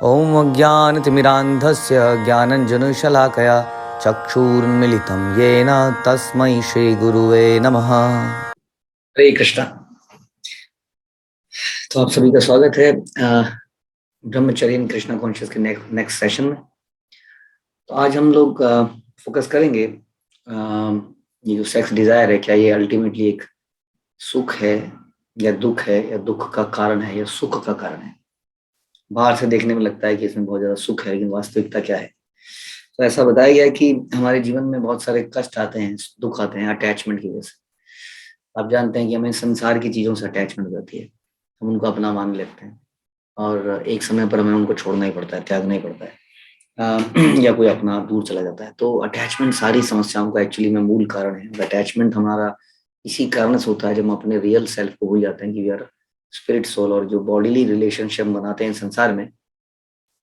ॐ अज्ञानतिमिरान्धस्य ज्ञानञ्जनशलाकया चक्षुरुन्मिलितं येन तस्मै श्रीगुरुवे नमः। हरे कृष्णा। तो आप सभी का स्वागत है ब्रह्मचर्य इन कृष्णा कॉन्शियस के नेक्स्ट सेशन में। तो आज हम लोग फोकस करेंगे ये जो सेक्स डिजायर है, क्या ये अल्टीमेटली एक सुख है या दुख है, या दुख का कारण है या सुख का कारण है। बाहर से देखने में लगता है कि इसमें बहुत ज्यादा सुख है, लेकिन वास्तविकता क्या है। तो ऐसा बताया गया है कि हमारे जीवन में बहुत सारे कष्ट आते हैं, दुख आते हैं अटैचमेंट की वजह से। आप जानते हैं कि हमें संसार की चीजों से अटैचमेंट हो जाती है, हम उनको अपना मान लेते हैं और एक समय पर हमें उनको छोड़ना ही पड़ता है, त्यागना ही पड़ता है, या कोई अपना दूर चला जाता है। तो अटैचमेंट सारी समस्याओं का एक्चुअली में मूल कारण है। अटैचमेंट हमारा इसी कारण से होता है जब हम अपने रियल सेल्फ को भूल जाते हैं कि वी आर स्पिरिट सोल, और जो बॉडीली रिलेशनशिप बनाते हैं संसार में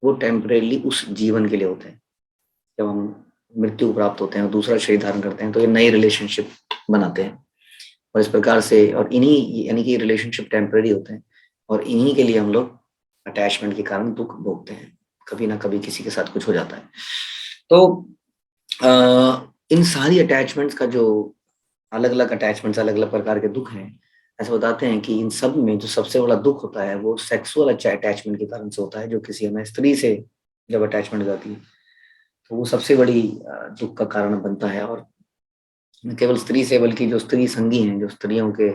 वो टेम्परेली उस जीवन के लिए होते हैं। जब हम मृत्यु प्राप्त होते हैं और दूसरा शरीर धारण करते हैं तो ये नए रिलेशनशिप बनाते हैं, और इस प्रकार से, और इन्हीं यानी कि रिलेशनशिप टेम्परेरी होते हैं, और इन्हीं के लिए हम लोग अटैचमेंट के कारण दुख भोगते हैं। कभी ना कभी किसी के साथ कुछ हो जाता है। तो इन सारी अटैचमेंट्स का जो अलग अलग अटैचमेंट्स, अलग अलग प्रकार के दुख हैं, ऐसा बताते हैं कि इन सब में जो सबसे बड़ा दुख होता है वो सेक्सुअल अटैचमेंट के कारण से होता है। जो किसी हमें स्त्री से जब अटैचमेंट हो जाती है तो वो सबसे बड़ी दुख का कारण बनता है। और न केवल स्त्री से, बल्कि जो स्त्री संगी हैं, जो स्त्रियों के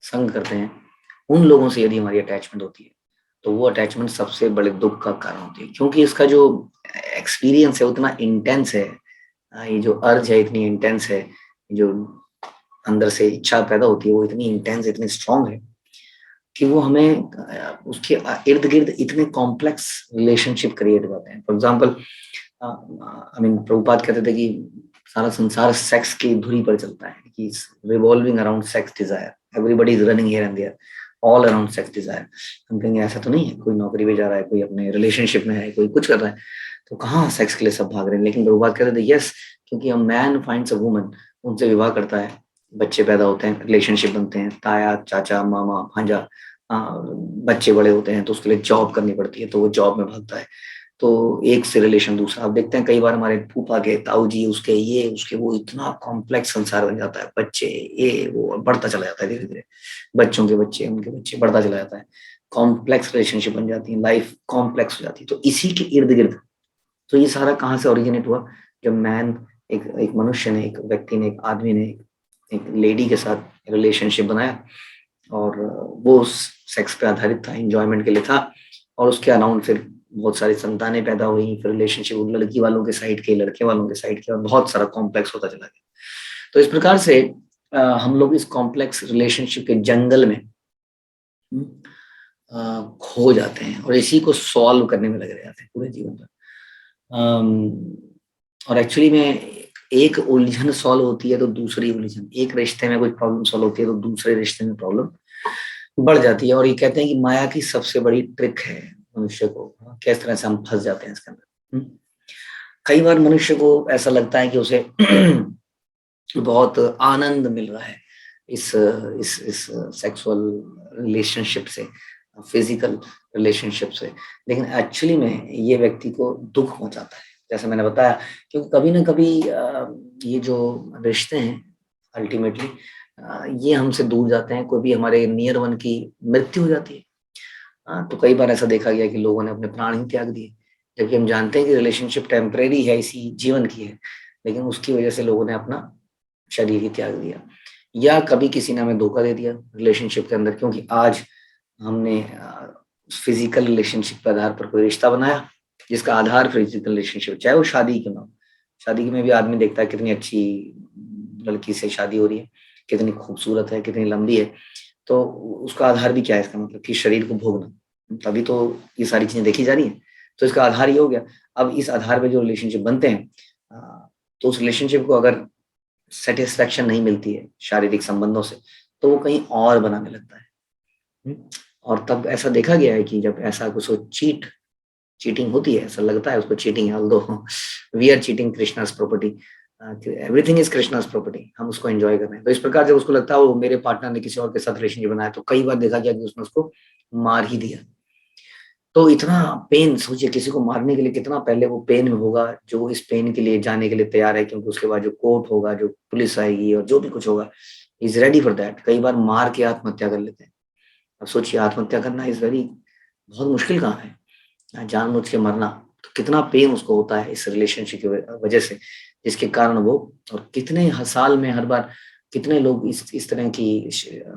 संग करते हैं, उन लोगों से यदि हमारी अटैचमेंट होती है तो वो अटैचमेंट सबसे बड़े दुख का कारण होती है, क्योंकि इसका जो एक्सपीरियंस है उतना इंटेंस है, ये जो अर्ज है इतनी इंटेंस है, जो अंदर से इच्छा पैदा होती है वो इतनी इंटेंस, इतनी स्ट्रांग है कि वो हमें उसके इर्द गिर्द इतने कॉम्प्लेक्स रिलेशनशिप क्रिएट करते हैं। For example, I mean Prabhupada कहते थे कि सारा संसार सेक्स की धुरी पर चलता है, कि revolving around sex desire, everybody is running here and there, all around sex desire. हम कहेंगे ऐसा तो नहीं है, कोई नौकरी पे जा रहा है, कोई अपने रिलेशनशिप में है, कोई कुछ कर रहा है, तो कहाँ सेक्स के लिए सब भाग रहे हैं। लेकिन प्रभुपाद कहते थे यस, क्योंकि a man finds a woman, उनसे विवाह करता है, बच्चे पैदा होते हैं, रिलेशनशिप बनते हैं, ताया चाचा मामा भांजा, बच्चे बड़े होते हैं तो उसके लिए जॉब करनी पड़ती है, तो वो जॉब में भागता है। तो एक से रिलेशन दूसरा, आप देखते हैं कई बार हमारे फूफा के, ताऊ जी, उसके ये उसके वो, इतना कॉम्प्लेक्स संसार बन जाता है। बच्चे ये वो बढ़ता चला जाता है धीरे धीरे, बच्चों के बच्चे, उनके बच्चे, बढ़ता चला जाता है। कॉम्प्लेक्स रिलेशनशिप बन जाती है, लाइफ कॉम्प्लेक्स हो जाती है। तो इसी के इर्द गिर्द, तो ये सारा कहाँ से ओरिजिनेट हुआ? जब मैन, एक मनुष्य ने, एक व्यक्ति ने, एक आदमी ने एक लेडी के साथ रिलेशनशिप बनाया, और वो सेक्स पे आधारित था, इंजॉयमेंट के लिए था, और उसके अराउंड फिर बहुत सारी संतानें पैदा हुई, फिर रिलेशनशिप लड़की वालों के साइड के, लड़के वालों के साइड के, और बहुत सारा कॉम्प्लेक्स होता चला गया। तो इस प्रकार से हम लोग इस कॉम्प्लेक्स रिलेशनशिप के जंगल में खो जाते हैं, और इसी को सॉल्व करने में लगे रह जाते हैं पूरे जीवन भर। और एक्चुअली में एक उलझन सॉल्व होती है तो दूसरी उलझन, एक रिश्ते में कोई प्रॉब्लम सॉल्व होती है तो दूसरे रिश्ते में प्रॉब्लम बढ़ जाती है। और ये कहते हैं कि माया की सबसे बड़ी ट्रिक है मनुष्य को, किस तरह से हम फंस जाते हैं इसके अंदर। कई बार मनुष्य को ऐसा लगता है कि उसे बहुत आनंद मिल रहा है इस सेक्सुअल रिलेशनशिप से, फिजिकल रिलेशनशिप से, लेकिन एक्चुअली में ये व्यक्ति को दुख पहुंचाता है, जैसे मैंने बताया। क्योंकि कभी ना कभी ये जो रिश्ते हैं अल्टीमेटली ये हमसे दूर जाते हैं, कोई भी हमारे नियर वन की मृत्यु हो जाती है। तो कई बार ऐसा देखा गया कि लोगों ने अपने प्राण ही त्याग दिए, जबकि हम जानते हैं कि रिलेशनशिप टेम्परेरी है, इसी जीवन की है, लेकिन उसकी वजह से लोगों ने अपना शरीर ही त्याग दिया। या कभी किसी ने हमें धोखा दे दिया रिलेशनशिप के अंदर, क्योंकि आज हमने फिजिकल रिलेशनशिप के आधार पर कोई रिश्ता बनाया जिसका आधार फिजिकल रिलेशनशिप, चाहे वो शादी क्यों ना हो। शादी में भी आदमी देखता है कितनी अच्छी लड़की से शादी हो रही है, कितनी खूबसूरत है, कितनी लंबी है, तो उसका आधार भी क्या है? इसका मतलब कि शरीर को भोगना, तभी तो ये सारी चीजें देखी जा रही हैं। तो इसका आधार ये हो गया। अब इस आधार पे जो रिलेशनशिप बनते हैं, तो उस रिलेशनशिप को अगर सेटिस्फेक्शन नहीं मिलती है शारीरिक संबंधों से, तो वो कहीं और बनाने लगता है। और तब ऐसा देखा गया है कि जब ऐसा कुछ चीटिंग होती है, ऐसा लगता है उसको चीटिंग है, although we are cheating Krishna's property, everything is Krishna's property, हम उसको एंजॉय कर रहे हैं। तो इस प्रकार जब उसको लगता है वो मेरे पार्टनर ने किसी और के साथ रिलेशनशिप बनाया, तो कई बार देखा गया कि उसने उसको मार ही दिया। तो इतना पेन, सोचिए किसी को मारने के लिए कितना पहले वो पेन में होगा, जो इस पेन के लिए जाने के लिए तैयार है, क्योंकि उसके बाद जो कोर्ट होगा, जो पुलिस आएगी और जो भी कुछ होगा, इज रेडी फॉर दैट। कई बार मार के आत्महत्या कर लेते हैं। अब सोचिए आत्महत्या करना इज वेरी, बहुत मुश्किल काम है, जानबूझ के मरना। तो कितना पेन उसको होता है इस रिलेशनशिप की वजह से, जिसके कारण वो, और कितने साल में हर बार कितने लोग इस तरह की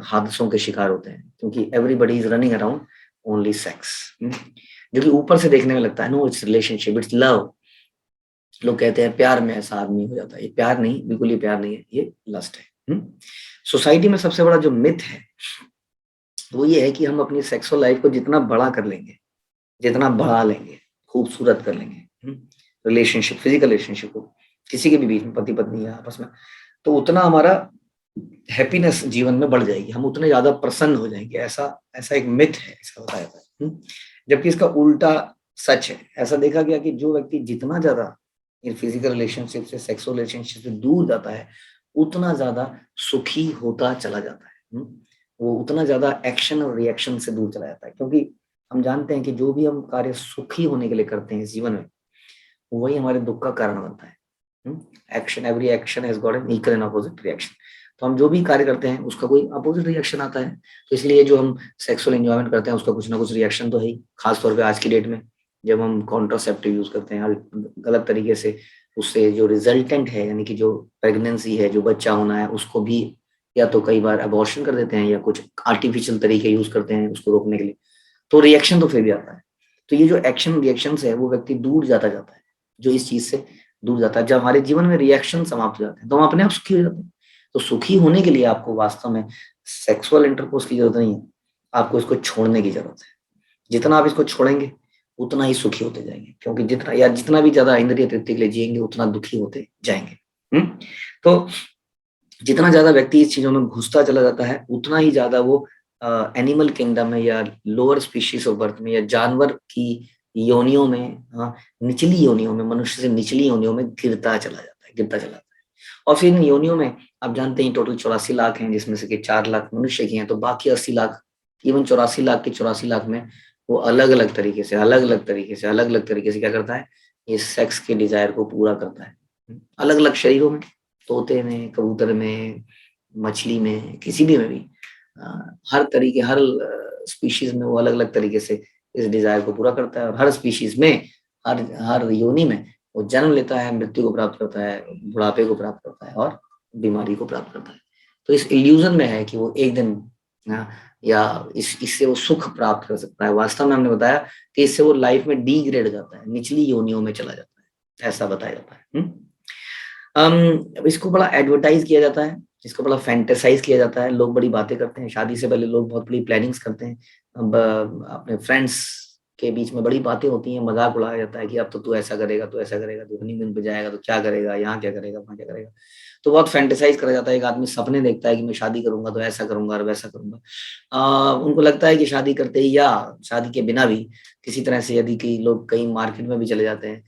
हादसों के शिकार होते हैं, क्योंकि everybody is running around only sex, जो कि ऊपर से देखने में लगता है no it's relationship, it's love. लोग कहते हैं प्यार में ऐसा आदमी हो जाता है, ये प्यार नहीं, बिल्कुल ये प्यार नहीं है, ये लस्ट है। सोसाइटी में सबसे बड़ा जो मिथ है वो ये है कि हम अपनी सेक्सुअल लाइफ को जितना बड़ा कर लेंगे, जितना बढ़ा लेंगे, खूबसूरत कर लेंगे रिलेशनशिप, फिजिकल रिलेशनशिप को, किसी के भी बीच में, पति पत्नी या आपस में, तो उतना हमारा हैप्पीनेस जीवन में बढ़ जाएगी, हम उतने ज्यादा प्रसन्न हो जाएंगे। ऐसा ऐसा एक मिथ है, ऐसा बताया जाता है। जबकि इसका उल्टा सच है। ऐसा देखा गया कि जो व्यक्ति जितना ज्यादा इन फिजिकल रिलेशनशिप से, सेक्सुअल रिलेशनशिप से दूर जाता है, उतना ज्यादा सुखी होता चला जाता है। वो उतना ज्यादा एक्शन और रिएक्शन से दूर चला जाता है, क्योंकि हम जानते हैं कि जो भी हम कार्य सुखी होने के लिए करते हैं इस जीवन में, वही हमारे दुख का कारण बनता है। Action, every action has got an equal and opposite reaction. तो हम जो भी कार्य करते हैं उसका कोई अपोजिट रिएक्शन आता है। तो इसलिए जो हम सेक्सुअल एंजॉयमेंट करते हैं उसका कुछ ना कुछ रिएक्शन तो है ही, खासतौर पे आज की डेट में जब हम कॉन्ट्रासेप्टिव यूज करते हैं गलत तरीके से, उससे जो रिजल्टेंट है, यानी कि जो प्रेगनेंसी है, जो बच्चा होना है, उसको भी या तो कई बार अबॉर्शन कर देते हैं या कुछ आर्टिफिशियल तरीके यूज करते हैं उसको रोकने के लिए, तो रिएक्शन तो फिर भी आता है। तो ये जो एक्शन रिएक्शन है वो व्यक्ति दूर जाता जाता है, जो इस चीज से दूर जाता है। जब हमारे जीवन में रिएक्शन समाप्त हो जाते हैं तो हम अपने आप सुखी हो जाते हैं। तो सुखी होने के लिए आपको वास्तव में सेक्सुअल इंटरकोर्स की जरूरत नहीं है, आपको इसको छोड़ने की जरूरत है। जितना आप इसको छोड़ेंगे उतना ही सुखी होते जाएंगे, क्योंकि जितना भी ज्यादा इंद्रिय तृप्ति के लिए जिएंगे उतना दुखी होते जाएंगे। तो जितना ज्यादा व्यक्ति इस चीजों में घुसता चला जाता है, उतना ही ज्यादा वो एनिमल किंगडम में या लोअर स्पीशीज ऑफ बर्थ में या जानवर की योनियों में, निचली योनियों में, मनुष्य से निचली योनियों में गिरता चला जाता है, गिरता चला जाता है। और फिर इन योनियों में आप जानते हैं टोटल 84 लाख हैं, जिसमें से कि 4 लाख मनुष्य की हैं, तो बाकी 80 लाख, इवन 84 लाख के 84 लाख में वो अलग अलग तरीके से, अलग अलग तरीके से, अलग अलग तरीके से क्या करता है, ये सेक्स के डिजायर को पूरा करता है, अलग अलग शरीरों में, तोते में, कबूतर में, मछली में, किसी भी में भी, हर तरीके, हर स्पीशीज में वो अलग अलग तरीके से इस डिजायर को पूरा करता है। और हर स्पीशीज में, हर हर योनि में वो जन्म लेता है, मृत्यु को प्राप्त करता है, बुढ़ापे को प्राप्त करता है और बीमारी को प्राप्त करता है। तो इस इल्यूजन में है कि वो एक दिन या इससे वो सुख प्राप्त कर सकता है। वास्तव में हमने बताया कि इससे वो लाइफ में डीग्रेड जाता है, निचली योनियों में चला जाता है, ऐसा बताया जाता है। इसको बड़ा एडवर्टाइज किया जाता है, इसको बड़ा फैंटेसाइज किया जाता है। लोग बड़ी बातें करते हैं, शादी से पहले लोग बहुत बड़ी प्लानिंग्स करते हैं। अब अपने फ्रेंड्स के बीच में बड़ी बातें होती हैं, मजाक उड़ाया जाता है कि अब तो तू ऐसा करेगा, तू ऐसा करेगा, तू हनीमून पे जाएगा तो क्या करेगा, यहाँ क्या करेगा, वहाँ क्या करेगा। तो बहुत फैंटेसाइज करा जाता है। एक आदमी सपने देखता है कि मैं शादी करूंगा तो ऐसा करूंगा और वैसा करूंगा। उनको लगता है कि शादी करते ही या शादी के बिना भी किसी तरह से, यदि कई लोग कहीं मार्केट में भी चले जाते हैं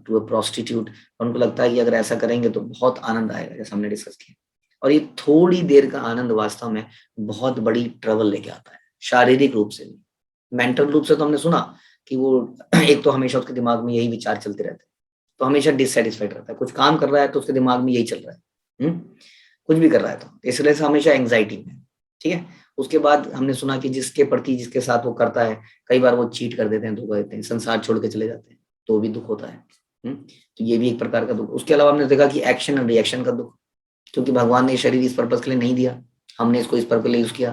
टू अ प्रोस्टिट्यूट, उनको लगता है कि अगर ऐसा करेंगे तो बहुत आनंद आएगा, जैसा हमने डिस्कस किया। और ये थोड़ी देर का आनंद वास्तव में बहुत बड़ी ट्रबल लेके आता है, शारीरिक रूप से भी, मेंटल रूप से। तो हमने सुना कि वो एक तो हमेशा उसके दिमाग में यही विचार चलते रहते हैं, तो हमेशा डिससेटिस्फाइड रहता है। कुछ काम कर रहा है तो उसके दिमाग में यही चल रहा है, कुछ भी कर रहा है तो इस वजह से हमेशा एंग्जाइटी में, ठीक है। उसके बाद हमने सुना कि जिसके प्रति, जिसके साथ वो करता है, कई बार वो चीट कर देते हैं, धोखा देते हैं, संसार छोड़ के चले जाते हैं, तो भी दुख होता है। तो ये भी एक प्रकार का दुख। उसके अलावा हमने देखा कि एक्शन एंड रिएक्शन का दुख, क्योंकि भगवान ने शरीर इस पर्पज के लिए नहीं दिया, हमने इसको इस पर्पज के लिए यूज किया,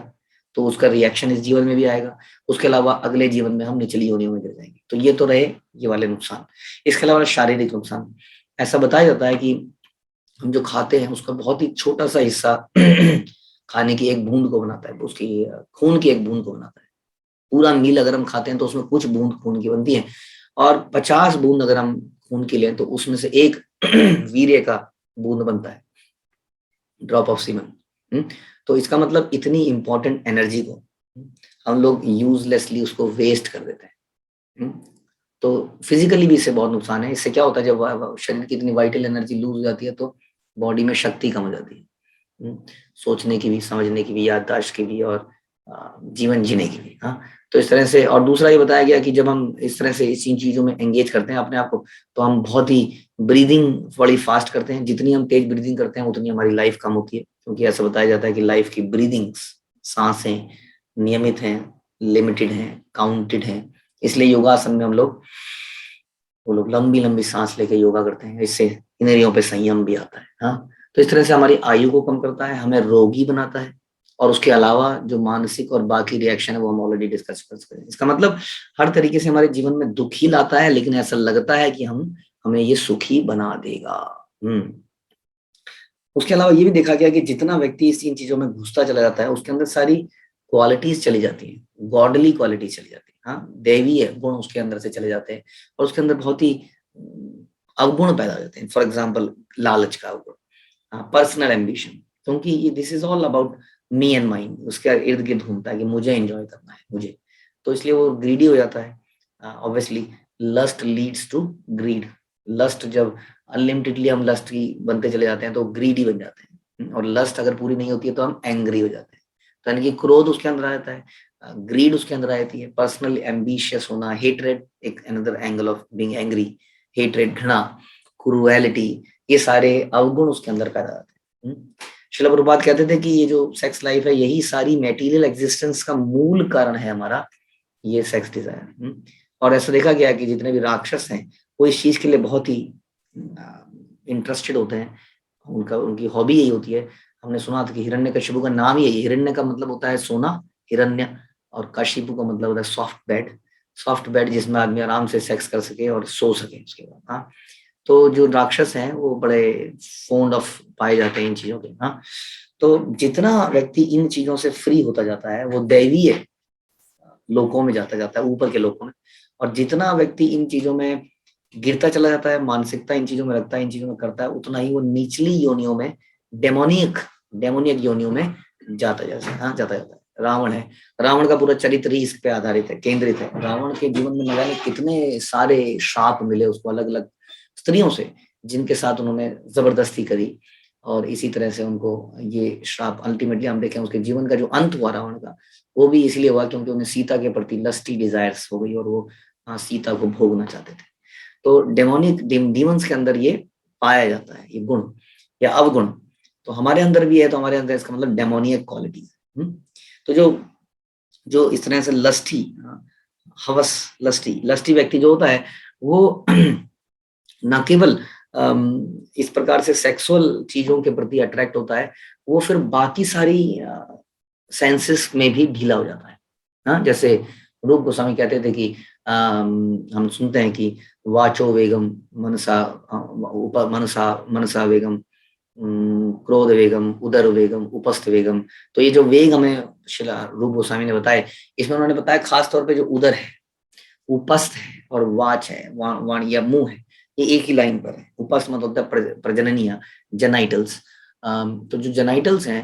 तो उसका रिएक्शन इस जीवन में भी आएगा। उसके अलावा अगले जीवन में हम निचली योनियों में गिर जाएंगे। तो ये तो रहे ये वाले नुकसान। इसके अलावा शारीरिक नुकसान, ऐसा बताया जाता है कि हम जो खाते हैं उसका बहुत ही छोटा सा हिस्सा खाने की एक बूंद को बनाता है, उसकी खून की एक बूंद को बनाता है। पूरा मील अगर हम खाते हैं तो उसमें कुछ बूंद खून की बनती है, और 50 बूंद अगर हम खून की लें तो उसमें से एक वीर्य का बूंद बनता है, ड्रॉप ऑफ सीमन। तो इसका मतलब इतनी इंपॉर्टेंट एनर्जी को हम लोग यूजलेसली उसको वेस्ट कर देते हैं। तो फिजिकली भी इससे बहुत नुकसान है। इससे क्या होता है, जब शरीर की इतनी वाइटल एनर्जी लूज हो जाती है तो बॉडी में शक्ति कम हो जाती है, सोचने की भी, समझने की भी, याददाश्त की भी, और जीवन जीने के लिए। हाँ, तो इस तरह से। और दूसरा ये बताया गया कि जब हम इस तरह से इन चीजों में एंगेज करते हैं अपने आप को, तो हम बहुत ही ब्रीदिंग बड़ी फास्ट करते हैं। जितनी हम तेज ब्रीदिंग करते हैं उतनी हमारी लाइफ कम होती है, क्योंकि ऐसा बताया जाता है कि लाइफ की ब्रीदिंग्स, सांसें नियमित हैं, लिमिटेड हैं, काउंटेड हैं। इसलिए योगासन में हम लोग, वो लोग लंबी लंबी सांस लेके योगा करते हैं, इससे इंद्रियों पे संयम भी आता है। हाँ, तो इस तरह से हमारी आयु को कम करता है, हमें रोगी बनाता है। और उसके अलावा जो मानसिक और बाकी रिएक्शन है वो हम ऑलरेडी डिस्कस कर चुके हैं। इसका मतलब हर तरीके से हमारे जीवन में दुख ही लाता है, लेकिन ऐसा लगता है कि हमें ये सुखी बना देगा। उसके अलावा ये भी देखा गया कि जितना व्यक्ति इन चीजों में घुसता चला जाता है, उसके अंदर सारी क्वालिटीज चली जाती हैं, गॉडली क्वालिटीज चली जाती है। हाँ, दैवीय गुण उसके अंदर से चले जाते हैं, और उसके अंदर बहुत ही अवगुण पैदा हो जाते हैं। फॉर एग्जाम्पल, लालच का अवगुण, पर्सनल एम्बिशन, क्योंकि ये this is all about me and mind, उसके इर्द गिर्द घूमता है कि मुझे एंजॉय करना है मुझे, तो इसलिए वो ग्रीडी हो जाता है। Obviously lust leads to greed. Lust जब अनलिमिटेडली हम लस्ट की बनते चले जाते हैं तो ग्रीडी बन जाते हैं, और लस्ट अगर पूरी नहीं होती है तो हम एंग्री हो जाते हैं। तो यानी कि क्रोध उसके अंदर आ जाता है, ग्रीड उसके अंदर आ जाती है, पर्सनल एम्बिशियस होना, हेट्रेड एक another angle of being angry, hatred, घृणा, क्रूएलिटी, ये सारे अवगुण उसके अंदर पैदा होते हैं। श्रील प्रभुपाद कहते थे कि ये जो सेक्स लाइफ है, यही सारी मेटीरियल एग्जिस्टेंस का मूल कारण है हमारा, ये सेक्स डिजायर। और ऐसा देखा गया कि जितने भी राक्षस हैं वो इस चीज के लिए बहुत ही इंटरेस्टेड होते हैं, उनकी हॉबी यही होती है। हमने सुना था कि हिरण्यकशिपु का नाम ही है, हिरण्य का मतलब होता है सोना, हिरण्य, और कशिपु का मतलब होता है सॉफ्ट बेड। सॉफ्ट बेड जिसमें आदमी आराम से सेक्स कर सके और सो सके उसके बाद। हाँ, तो जो राक्षस हैं वो बड़े फोन्ड ऑफ पाए जाते हैं इन चीजों के। हाँ, तो जितना व्यक्ति इन चीजों से फ्री होता जाता है वो दैवीय लोकों में जाता जाता है, ऊपर के लोकों में। और जितना व्यक्ति इन चीजों में गिरता चला जाता है, मानसिकता इन चीजों में रखता है, इन चीजों में करता है, उतना ही वो निचली योनियों में, डेमोनियक डेमोनियक योनियों में जाता जाता है। हाँ, जाता जाता है। रावण है, रावण का पूरा चरित्र ही इस पे आधारित है, केंद्रित है। रावण के जीवन में न जाने कितने सारे श्राप मिले उसको, अलग अलग स्त्रियों से, जिनके साथ उन्होंने जबरदस्ती करी, और इसी तरह से उनको ये श्राप अल्टीमेटली हम देखें उसके जीवन का जो अंत हुआ रावण का, वो भी इसलिए हुआ क्योंकि उन्हें सीता के प्रति लस्टी डिजायर्स हो गई, और वो सीता को भोगना चाहते थे। तो डेमोनिक डीमंस के अंदर ये पाया जाता है, ये गुण या अवगुण। तो हमारे अंदर भी है, तो हमारे अंदर इसका मतलब डेमोनियक क्वालिटी। तो जो जो इस तरह से लस्टी, हवस, लस्टी लस्टी व्यक्ति जो होता है वो न केवल इस प्रकार से सेक्सुअल चीजों के प्रति अट्रैक्ट होता है, वो फिर बाकी सारी सेंसेस में भी ढीला हो जाता है। हाँ, जैसे रूप गोस्वामी कहते थे कि हम सुनते हैं कि वाचो वेगम मनसा, मनसा मनसा वेगम, क्रोध वेगम, उदर वेगम, उपस्थ वेगम। तो ये जो वेग हमें शिला रूप गोस्वामी ने बताए, इसमें उन्होंने बताया खास तौर पे जो उदर है, उपस्थ है, और वाच है, वाण या मुंह है, ये एक ही लाइन पर है। उपस्थ मतलब होता है प्रजननीय, जेनाइटल्स। तो जो जेनाइटल्स हैं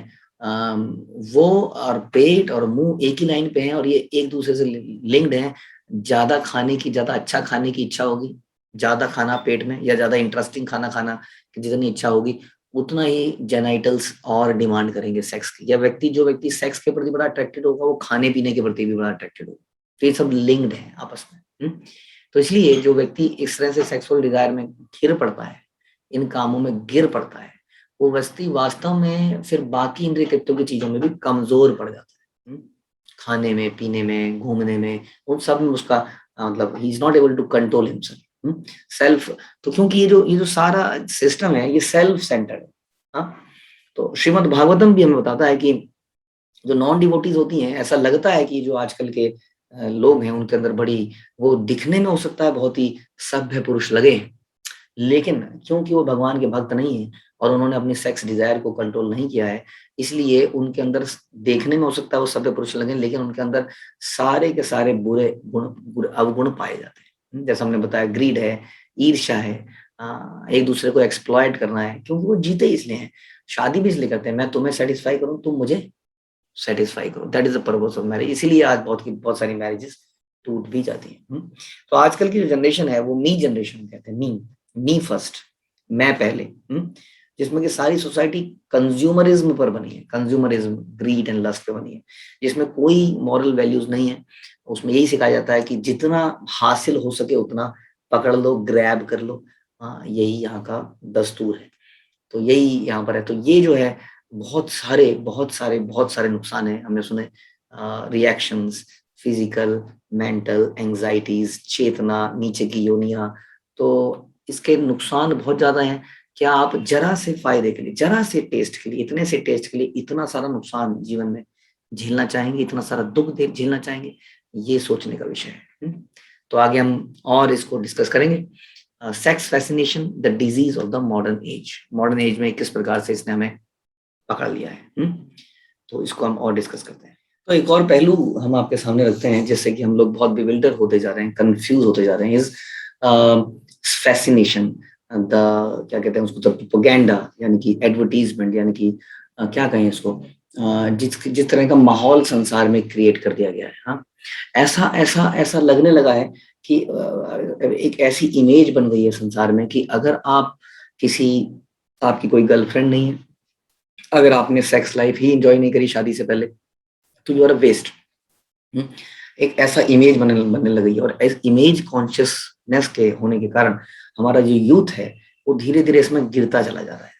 वो और पेट और मुंह एक ही लाइन पे हैं, और ये एक दूसरे से लिंक्ड हैं। ज्यादा खाने की, ज्यादा अच्छा खाने की इच्छा होगी, ज्यादा खाना पेट में, या ज्यादा इंटरेस्टिंग खाना खाना की जितनी इच्छा होगी, उतना ही जेनाइटल्स और डिमांड करेंगे सेक्स की। या जो व्यक्ति सेक्स के प्रति बड़ा अट्रैक्टेड होगा, वो खाने पीने के प्रति भी बड़ा अट्रैक्टेड होगा। तो ये सब लिंक्ड है आपस में। तो इसलिए जो व्यक्ति इस तरह से सेक्सुअल डिजायर में गिर पड़ता है, इन कामों में गिर पड़ता है, वो व्यक्ति वास्तव में फिर बाकी इंद्रिय तत्वों की चीजों में भी कमजोर पड़ जाता है। खाने में, पीने में, घूमने में, उन सब में उसका मतलब ही is not able to control himself, self. तो क्योंकि ये जो सारा सिस्टम है ये सेल्फ सेंटर्ड है। हाँ, तो श्रीमद् भागवतम भी हमें बताता है कि जो नॉन डिवोटीज होती हैं, ऐसा लगता है कि जो आजकल के लोग हैं उनके अंदर बड़ी, वो दिखने में हो सकता है बहुत ही सभ्य पुरुष लगे, लेकिन क्योंकि वो भगवान के भक्त नहीं है और उन्होंने अपनी सेक्स डिजायर को कंट्रोल नहीं किया है, इसलिए उनके अंदर देखने में हो सकता है वो सभ्य पुरुष लगे, लेकिन उनके अंदर सारे के सारे बुरे गुण, अवगुण पाए जाते हैं। जैसा हमने बताया, ग्रीड है, ईर्ष्या है, एक दूसरे को एक्सप्लॉइट करना है, क्योंकि वो जीते इसलिए हैं, शादी भी इसलिए करते हैं, मैं तुम्हें सेटिस्फाई करूं, तुम मुझे सेटिस्फाई करो, that is the purpose of marriage. इसीलिए आज बहुत सारी मैरिजेस टूट भी जाती हैं। तो आजकल की जो जनरेशन है वो मी जनरेशन कहते हैं, मी फर्स्ट, मैं पहले। जिसमें कि सारी सोसाइटी कंज्यूमरिज्म पर बनी है, कंज्यूमरिज्म, ग्रीड एंड लस्ट पे बनी है, जिसमें कोई मॉरल वैल्यूज नहीं है। उसमें यही सिखाया जाता है कि जितना हासिल हो सके उतना पकड़ लो, ग्रैब कर लो। हाँ, यही यहाँ का दस्तूर है। तो यही यहाँ पर है। तो ये जो है बहुत सारे नुकसान है, हमने सुने, रिएक्शंस, फिजिकल, मेंटल, एंजाइटीज, चेतना, नीचे की योनियां। तो इसके नुकसान बहुत ज्यादा हैं। क्या आप जरा से फायदे के लिए, जरा से टेस्ट के लिए, इतने से टेस्ट के लिए इतना सारा नुकसान जीवन में झेलना चाहेंगे, इतना सारा दुख दे झेलना चाहेंगे? ये सोचने का विषय है। तो आगे हम और इसको डिस्कस करेंगे। Sex fascination, the disease of the modern age. Modern age में किस प्रकार से इसने हमें पकड़ लिया है। तो इसको हम और डिस्कस करते हैं। तो एक और पहलू हम आपके सामने रखते हैं, जैसे कि हम लोग बहुत बिविल्डर होते जा रहे हैं, कंफ्यूज होते जा रहे हैं, इज फैसिनेशन, द क्या कहते हैं उसको, द प्रोपेगेंडा, यानी कि एडवर्टीजमेंट, यानी कि क्या कहें इसको, जिस तरह का माहौल संसार में क्रिएट कर दिया गया है। हाँ, ऐसा ऐसा ऐसा लगने लगा है कि एक ऐसी इमेज बन गई है संसार में कि अगर आप किसी, आपकी कोई गर्लफ्रेंड नहीं है, अगर आपने सेक्स लाइफ ही एंजॉय नहीं करी शादी से पहले, तो यू आर अ वेस्ट। एक ऐसा इमेज बनने लगी है, और इस इमेज कॉन्शियसनेस के होने के कारण हमारा जो यूथ है वो धीरे धीरे इसमें गिरता चला जा रहा है।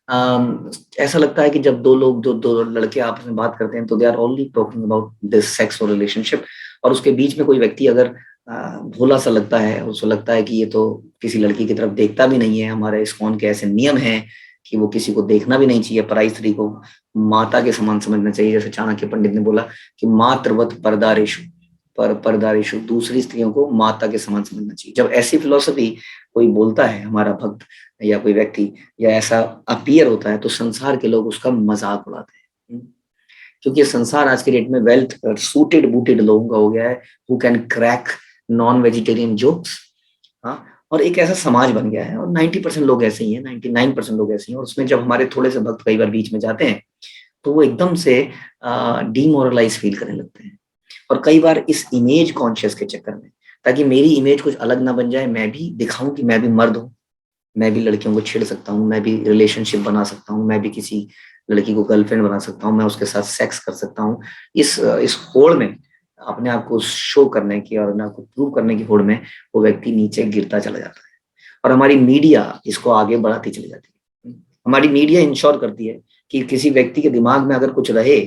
हाँ, ऐसा लगता है कि जब दो लड़के आपस में बात करते हैं तो they are only talking about this sex और रिलेशनशिप, और उसके बीच में कोई व्यक्ति अगर भोला सा लगता है, उसको लगता है कि ये तो किसी लड़की की तरफ देखता भी नहीं है, हमारे इस्कॉन के ऐसे नियम हैं कि वो किसी को देखना भी नहीं चाहिए, पराई स्त्री को माता के समान समझना चाहिए, जैसे चाणक्य पंडित ने बोला कि मातृवत परदारेशु, परदारेशु, दूसरी स्त्रियों को माता के समान समझना चाहिए। जब ऐसी फिलोसफी कोई बोलता है, हमारा भक्त या कोई व्यक्ति, या ऐसा अपीयर होता है, तो संसार के लोग उसका मजाक उड़ाते हैं। क्योंकि संसार आज के डेट में वेल्थ सूटेड बूटेड लोगों का हो गया है, who can crack non vegetarian jokes. हाँ, और एक ऐसा समाज बन गया है, और 90% लोग ऐसे ही हैं, 99% लोग ऐसे ही हैं। और उसमें जब हमारे थोड़े से भक्त कई बार बीच में जाते हैं तो वो एकदम से डीमोरलाइज फील करने लगते हैं। और कई बार इस इमेज कॉन्शियस के चक्कर में, ताकि मेरी इमेज कुछ अलग ना बन जाए, मैं भी दिखाऊं कि मैं भी मर्द हूँ, मैं भी लड़कियों को छेड़ सकता हूँ, मैं भी रिलेशनशिप बना सकता हूँ, मैं भी किसी लड़की को गर्लफ्रेंड बना सकता हूँ, मैं उसके साथ सेक्स कर सकता हूँ। इस होड़ में, अपने आप को शो करने की और अपने आप को प्रूव करने की होड़ में, वो व्यक्ति नीचे गिरता चला जाता है। और हमारी मीडिया इसको आगे बढ़ाती चली जाती है। हमारी मीडिया इंश्योर करती है कि किसी व्यक्ति के दिमाग में अगर कुछ रहे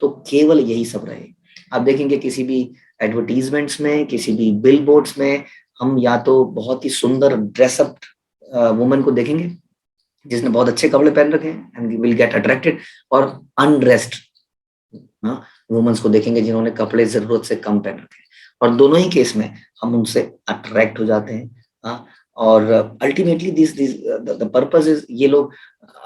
तो केवल यही सब रहे। आप देखेंगे किसी भी एडवर्टीजमेंट्स में, किसी भी बिल बोर्ड्स में, हम या तो बहुत ही सुंदर ड्रेसअप वुमन को देखेंगे जिसने बहुत अच्छे कपड़े पहन रखे हैं, एंड विल गेट अट्रैक्टेड, और अनड्रेस्ड वुमेन्स को देखेंगे जिन्होंने कपड़े जरूरत से कम पहन रखे हैं, और दोनों ही केस में हम उनसे अट्रैक्ट हो जाते हैं। हाँ, और ultimately this this the purpose is, ये लोग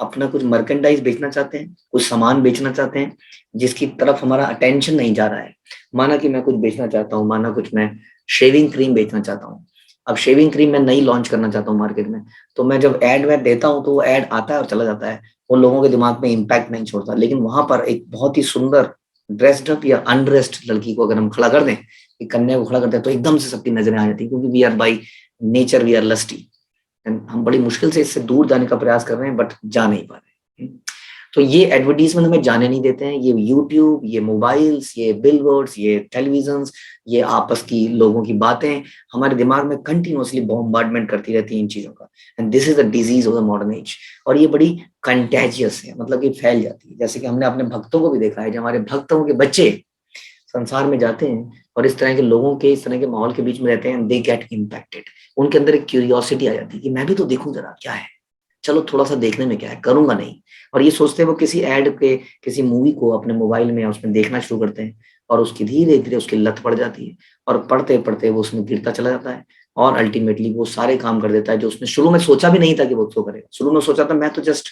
अपना कुछ मर्केंडाइज बेचना चाहते हैं, कुछ सामान बेचना चाहते हैं जिसकी तरफ हमारा अटेंशन नहीं जा रहा है। माना कि मैं कुछ बेचना चाहता हूँ, माना कुछ मैं शेविंग क्रीम बेचना चाहता हूँ। अब शेविंग क्रीम मैं नई लॉन्च करना चाहता हूँ मार्केट में, तो मैं जब एड वेड देता हूँ तो वो एड आता है और चला जाता है, वो लोगों के दिमाग में इम्पैक्ट नहीं छोड़ता। लेकिन वहां पर एक बहुत ही सुंदर ड्रेस्ड अप या अनड्रेस्ड लड़की को अगर हम खड़ा कर दें, एक कन्या को खड़ा करते हैं, तो एकदम से सबकी नजरें आ जाती है, क्योंकि we are by nature we are lusty. हम बड़ी मुश्किल से इससे दूर जाने का प्रयास कर रहे हैं, बट जा नहीं पा रहे। तो ये एडवर्टीजमेंट हमें जाने नहीं देते हैं। ये यूट्यूब, ये मोबाइल्स, ये बिलबोर्ड्स, ये टेलीविजन, ये आपस की लोगों की बातें हमारे दिमाग में कंटिन्यूअसली बॉम्बार्डमेंट करती रहती है इन चीजों का। And this is the disease of the modern age. और ये बड़ी कंटेजियस है, मतलब कि फैल जाती है। जैसे कि हमने अपने भक्तों को भी देखा है, जब हमारे भक्तों के बच्चे संसार में जाते हैं और इस तरह के लोगों के, इस तरह के माहौल के बीच में रहते हैं, दे गेट इम्पैक्टेड। उनके अंदर एक क्यूरियोसिटी आ जाती है कि मैं भी तो देखूं जरा क्या है, चलो थोड़ा सा देखने में क्या है, करूंगा नहीं। और ये सोचते हैं, वो किसी एड पे किसी मूवी को अपने मोबाइल में या उसमें देखना शुरू करते हैं, और उसकी धीरे धीरे उसकी लत पड़ जाती है, और पढ़ते पढ़ते वो उसमें गिरता चला जाता है, और अल्टीमेटली वो सारे काम कर देता है जो उसने शुरू में सोचा भी नहीं था कि वो उसको करेगा। शुरू में सोचा था मैं तो जस्ट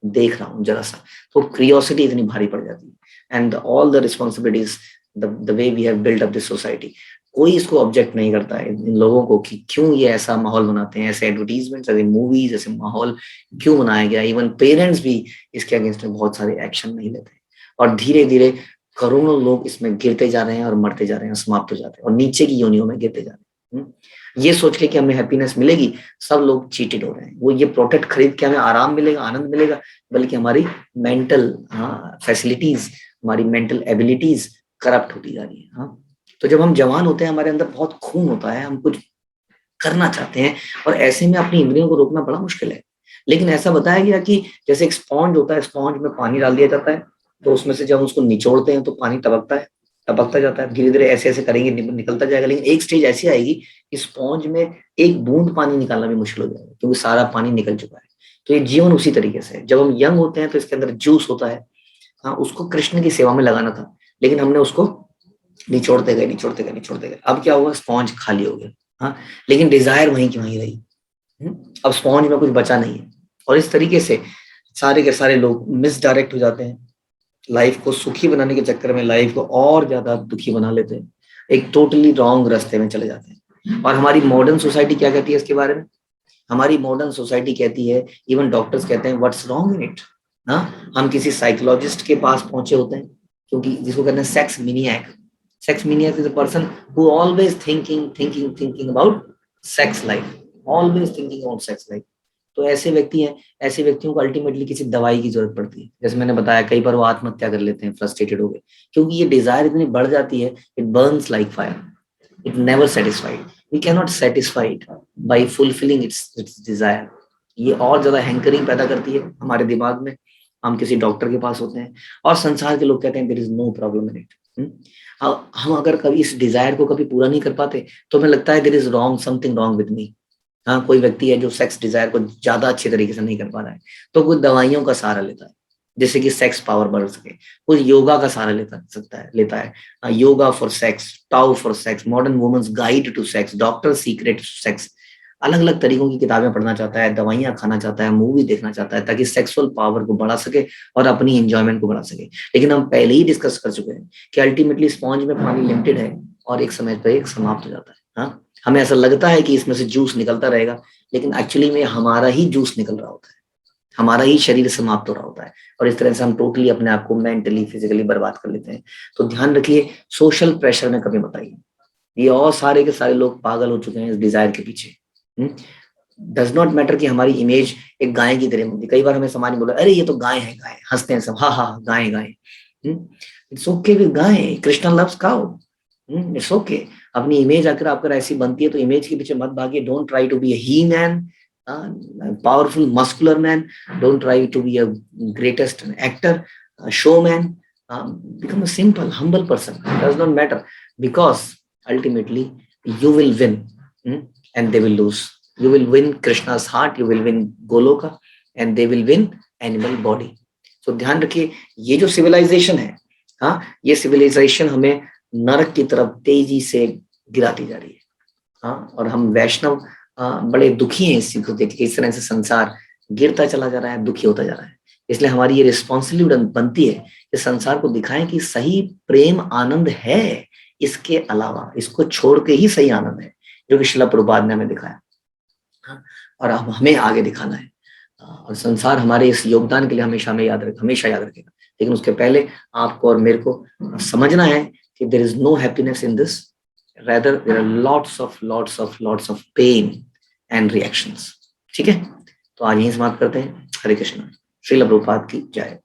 देख रहा हूँ जरा सा, तो क्यूरियोसिटी इतनी भारी पड़ जाती है। And all the responsibilities, the way we have built up this society, कोई इसको ऑब्जेक्ट नहीं करता है इन लोगों को कि क्यों ये ऐसा माहौल बनाते हैं, ऐसे एडवर्टीजमेंट्स, ऐसे मूवीज, ऐसे माहौल क्यों बनाया गया। इवन पेरेंट्स भी इसके अगेंस्ट में बहुत सारे एक्शन नहीं लेते, और धीरे धीरे करोड़ों लोग इसमें गिरते जा रहे हैं और मरते जा रहे हैं, समाप्त हो जाते हैं, और नीचे की योनियों में गिरते जा रहे हैं। ये सोच के कि हमें हैप्पीनेस मिलेगी, सब लोग चीटेड हो रहे हैं। वो ये प्रोडक्ट खरीद के हमें आराम मिलेगा, आनंद मिलेगा, बल्कि हमारी मेंटल फैसिलिटीज, हमारी मेंटल एबिलिटीज करप्ट होती जा रही है। तो जब हम जवान होते हैं, हमारे अंदर बहुत खून होता है, हम कुछ करना चाहते हैं, और ऐसे में अपनी इंद्रियों को रोकना बड़ा मुश्किल है। लेकिन ऐसा बताया गया कि जैसे एक स्पॉन्ज होता है, स्पॉन्ज में पानी डाल दिया जाता है, तो उसमें से जब उसको निचोड़ते हैं तो पानी टपकता है, टपकता जाता है, धीरे धीरे ऐसे ऐसे करेंगे निकलता जाएगा। लेकिन एक स्टेज ऐसी आएगी कि स्पॉन्ज में एक बूंद पानी निकालना भी मुश्किल हो जाएगा, क्योंकि सारा पानी निकल चुका है। तो ये जीवन उसी तरीके से है। जब हम यंग होते हैं तो इसके अंदर जूस होता है, उसको कृष्ण की सेवा में लगाना था, लेकिन हमने उसको निचोड़ते गए, निचोड़ते गए, निचोड़ते गए। अब क्या हुआ, स्पॉन्ज खाली हो गया। लेकिन डिजायर वहीं की वहीं रही। अब स्पॉन्ज में कुछ बचा नहीं है। और इस तरीके से सारे के सारे लोग मिसडायरेक्ट हो जाते हैं, लाइफ को सुखी बनाने के चक्कर में लाइफ को और ज्यादा दुखी बना लेते हैं, एक टोटली रॉन्ग रास्ते में चले जाते हैं। और हमारी मॉडर्न सोसाइटी क्या कहती है इसके बारे में? हमारी मॉडर्न सोसाइटी कहती है, इवन डॉक्टर्स कहते हैं, व्हाट्स रॉन्ग इन इट। हम किसी साइकोलॉजिस्ट के पास पहुंचे होते हैं, क्योंकि जिसको कहते हैं sex maniac. Sex maniac is a person who always thinking about sex life, always thinking about sex life. तो ऐसे व्यक्ति हैं, ऐसे व्यक्तियों को अल्टीमेटली किसी दवाई की जरूरत पड़ती है। जैसे मैंने बताया, कई बार वो आत्महत्या कर लेते हैं फ्रस्ट्रेटेड हो गए, क्योंकि ये डिजायर इतनी बढ़ जाती है, it Burns like fire, it never satisfied, we cannot satisfy it by fulfilling its desire। ये और ज्यादा हैंकरिंग पैदा करती है हमारे दिमाग में। हम किसी डॉक्टर के पास होते हैं और संसार के लोग कहते हैं there is no problem in it. हम अगर कभी इस डिजायर को कभी पूरा नहीं कर पाते तो हमें लगता है there is wrong, something wrong with me. कोई व्यक्ति है जो सेक्स डिजायर को ज्यादा अच्छे तरीके से नहीं कर पा रहा है, तो कोई दवाइयों का सहारा लेता है, जैसे कि सेक्स पावर बढ़ सके। कोई योगा का सहारा लेता है, yoga for sex, tao for sex, modern women's guide to sex, doctor secret sex. अलग अलग तरीकों की किताबें पढ़ना चाहता है, दवाइयां खाना चाहता है, मूवी देखना चाहता है, ताकि सेक्सुअल पावर को बढ़ा सके और अपनी एंजॉयमेंट को बढ़ा सके। लेकिन हम पहले ही डिस्कस कर चुके हैं कि अल्टीमेटली स्पॉन्ज में पानी लिमिटेड है और एक समय पर एक समाप्त हो जाता है। हमें ऐसा लगता है कि इसमें से जूस निकलता रहेगा, लेकिन एक्चुअली में हमारा ही जूस निकल रहा होता है, हमारा ही शरीर समाप्त हो रहा होता है, और इस तरह से हम टोटली अपने आप को मेंटली फिजिकली बर्बाद कर लेते हैं। तो ध्यान रखिए, सोशल प्रेशर में कभी मत आइए। ये और सारे के सारे लोग पागल हो चुके हैं इस डिजायर के पीछे। डज नॉट मैटर कि हमारी इमेज एक गाय की तरह होती। कई बार हमें समाज में बोला, अरे ये तो गाय है, गाय, हंसते हैं सब, हाँ हाँ गाय गाय। It's okay with gai, Krishna loves cow, it's okay. अपनी इमेज अगर ऐसी बनती है तो इमेज के पीछे मत भागिए। Don't try to be a he man, powerful muscular man, don't try to be a greatest actor, a showman. Become a simple humble person, does not matter, because ultimately you will win, and they will lose. You will win Krishna's heart, you will win Goloka, and they will win animal body. So ध्यान रखिए, ये जो civilisation है, ये civilisation हमें नरक की तरफ तेजी से गिराती जा रही है। और हम वैष्णव बड़े दुखी हैं इस चीज को देख के, इस तरह से संसार गिरता चला जा रहा है, दुखी होता जा रहा है। इसलिए हमारी ये रिस्पॉन्सिबिलिटी बनती है कि संसार को दिखाएं कि सही प्रेम आनंद है, इसके अलावा इसको छोड़ के ही सही आनंद है, जो कि श्रील प्रभुपाद ने हमें दिखाया। और अब हमें आगे दिखाना है, और संसार हमारे इस योगदान के लिए हमेशा याद रखेगा। लेकिन उसके पहले आपको और मेरे को समझना है कि there is no happiness in this, rather there are lots of pain and reactions। ठीक है, तो आज यही समाप्त करते हैं। हरे कृष्ण, श्रील प्रभुपाद की जय।